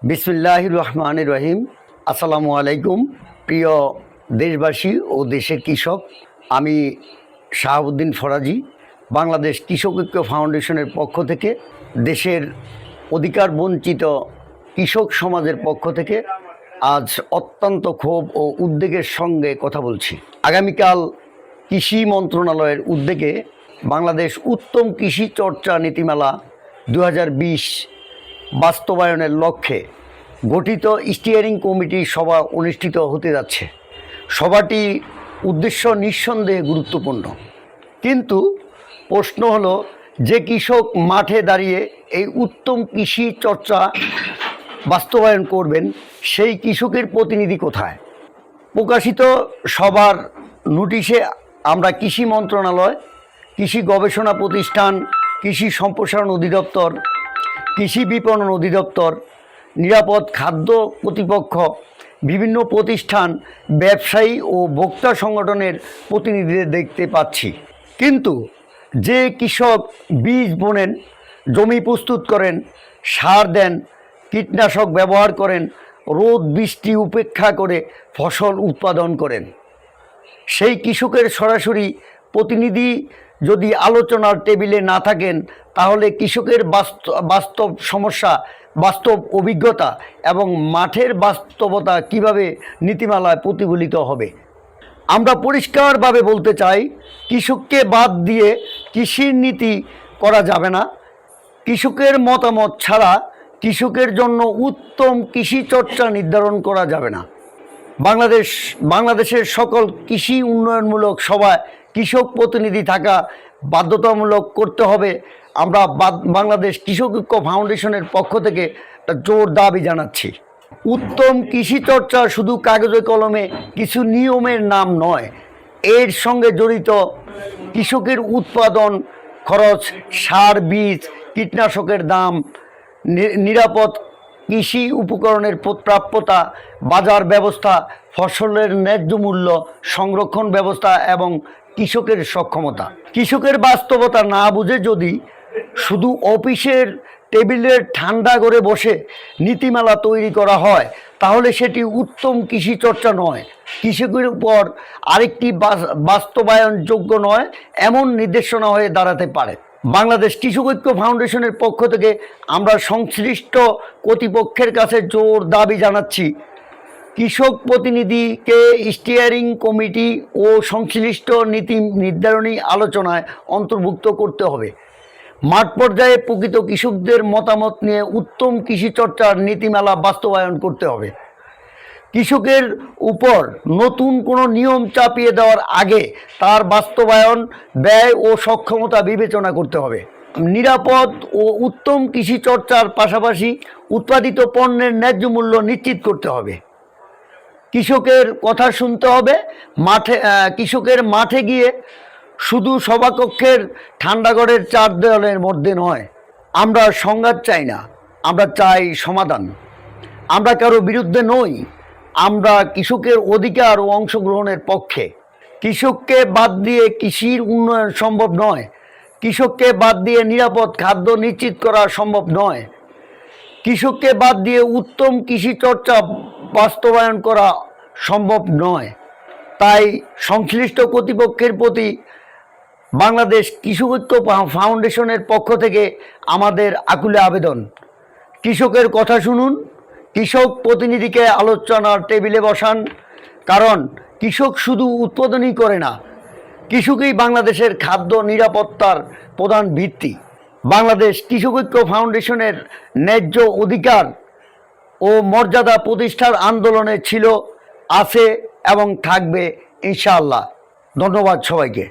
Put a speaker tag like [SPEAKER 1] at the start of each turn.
[SPEAKER 1] বিসমিল্লাহির রহমানির রহিম। আসসালামু আলাইকুম প্রিয় দেশবাসী ও দেশের কৃষক। আমি শাহাবুদ্দিন ফরাজি বাংলাদেশ কৃষক ঐক্য ফাউন্ডেশনের পক্ষ থেকে, দেশের অধিকার বঞ্চিত কৃষক সমাজের পক্ষ থেকে আজ অত্যন্ত ক্ষোভ ও উদ্বেগের সঙ্গে কথা বলছি। আগামীকাল কৃষি মন্ত্রণালয়ের উদ্যোগে বাংলাদেশ উত্তম কৃষি চর্চা নীতিমালা 2020 বাস্তবায়নের লক্ষ্যে গঠিত স্টিয়ারিং কমিটির সভা অনুষ্ঠিত হতে যাচ্ছে। সভাটি উদ্দেশ্য নিঃসন্দেহে গুরুত্বপূর্ণ, কিন্তু প্রশ্ন হলো, যে কৃষক মাঠে দাঁড়িয়ে এই উত্তম কৃষি চর্চা বাস্তবায়ন করবেন সেই কৃষকের প্রতিনিধি কোথায়? প্রকাশিত সবার নোটিশে আমরা কৃষি মন্ত্রণালয়, কৃষি গবেষণা প্রতিষ্ঠান, কৃষি সম্প্রসারণ অধিদপ্তর, কৃষি বিপণন অধিদপ্তর, নিরাপদ খাদ্য কর্তৃপক্ষ, বিভিন্ন প্রতিষ্ঠান, ব্যবসায়ী ও ভোক্তা সংগঠনের প্রতিনিধিদের দেখতে পাচ্ছি। কিন্তু যে কৃষক বীজ বোনেন, জমি প্রস্তুত করেন, সার দেন, কীটনাশক ব্যবহার করেন, রোদ বৃষ্টি উপেক্ষা করে ফসল উৎপাদন করেন, সেই কৃষকের সরাসরি প্রতিনিধি যদি আলোচনার টেবিলে না থাকেন, তাহলে কৃষকের বাস্তব সমস্যা, বাস্তব অভিজ্ঞতা এবং মাঠের বাস্তবতা কিভাবে নীতিমালায় প্রতিফলিত হবে? আমরা পরিষ্কারভাবে বলতে চাই, কৃষককে বাদ দিয়ে কৃষির নীতি করা যাবে না। কৃষকের মতামত ছাড়া কৃষকের জন্য উত্তম কৃষি চর্চা নির্ধারণ করা যাবে না। বাংলাদেশের সকল কৃষি উন্নয়নমূলক সভায় কৃষক প্রতিনিধি থাকা বাধ্যতামূলক করতে হবে। আমরা বাংলাদেশ কৃষক ঐক্য ফাউন্ডেশনের পক্ষ থেকে একটা জোর দাবি জানাচ্ছি। উত্তম কৃষি চর্চা শুধু কাগজে কলমে কিছু নিয়মের নাম নয়, এর সঙ্গে জড়িত কৃষকের উৎপাদন খরচ, সার, বীজ, কীটনাশকের দাম, নিরাপদ কৃষি উপকরণের প্রাপ্যতা, বাজার ব্যবস্থা, ফসলের ন্যায্য মূল্য, সংরক্ষণ ব্যবস্থা এবং কৃষকের সক্ষমতা। কৃষকের বাস্তবতা না বুঝে যদি শুধু অফিসের টেবিলের ঠান্ডা করে বসে নীতিমালা তৈরি করা হয়, তাহলে সেটি উত্তম কৃষি চর্চা নয়, কৃষকের উপর আরেকটি বাস্তবায়নযোগ্য নয় এমন নির্দেশনা হয়ে দাঁড়াতে পারে। বাংলাদেশ কৃষক ঐক্য ফাউন্ডেশনের পক্ষ থেকে আমরা সংশ্লিষ্ট কর্তৃপক্ষের কাছে জোর দাবি জানাচ্ছি, কৃষক প্রতিনিধিকে স্টিয়ারিং কমিটি ও সংশ্লিষ্ট নীতি নির্ধারণী আলোচনায় অন্তর্ভুক্ত করতে হবে। মাঠ পর্যায়ে প্রকৃত কৃষকদের মতামত নিয়ে উত্তম কৃষি চর্চার নীতিমালা বাস্তবায়ন করতে হবে। কৃষকের উপর নতুন কোনো নিয়ম চাপিয়ে দেওয়ার আগে তার বাস্তবায়ন, ব্যয় ও সক্ষমতা বিবেচনা করতে হবে। নিরাপদ ও উত্তম কৃষি চর্চার পাশাপাশি উৎপাদিত পণ্যের ন্যায্য মূল্য নিশ্চিত করতে হবে। কৃষকের কথা শুনতে হবে। কৃষকের মাঠে গিয়ে শুধু সভাকক্ষের ঠান্ডাঘরের চার দেওয়ালের মধ্যে নয়। আমরা সংঘাত চাই না, আমরা চাই সমাধান। আমরা কারো বিরুদ্ধে নই, আমরা কৃষকের অধিকার ও অংশগ্রহণের পক্ষে। কৃষককে বাদ দিয়ে কৃষির উন্নয়ন সম্ভব নয়, কৃষককে বাদ দিয়ে নিরাপদ খাদ্য নিশ্চিত করা সম্ভব নয়, কৃষককে বাদ দিয়ে উত্তম কৃষি চর্চা বাস্তবায়ন করা সম্ভব নয়। তাই সংশ্লিষ্ট কর্তৃপক্ষের প্রতি বাংলাদেশ কৃষক ঐক্য ফাউন্ডেশনের পক্ষ থেকে আমাদের আকুলে আবেদন, কৃষকের কথা শুনুন, কৃষক প্রতিনিধিকে আলোচনার টেবিলে বসান। কারণ কৃষক শুধু উৎপাদনই করে না, কৃষকই বাংলাদেশের খাদ্য নিরাপত্তার প্রধান ভিত্তি। বাংলাদেশ কৃষক ঐক্য ফাউন্ডেশনের ন্যায্য অধিকার ও মর্যাদা প্রতিষ্ঠার আন্দোলনে ছিল, আছে এবং থাকবে ইনশাআল্লাহ। ধন্যবাদ সবাইকে।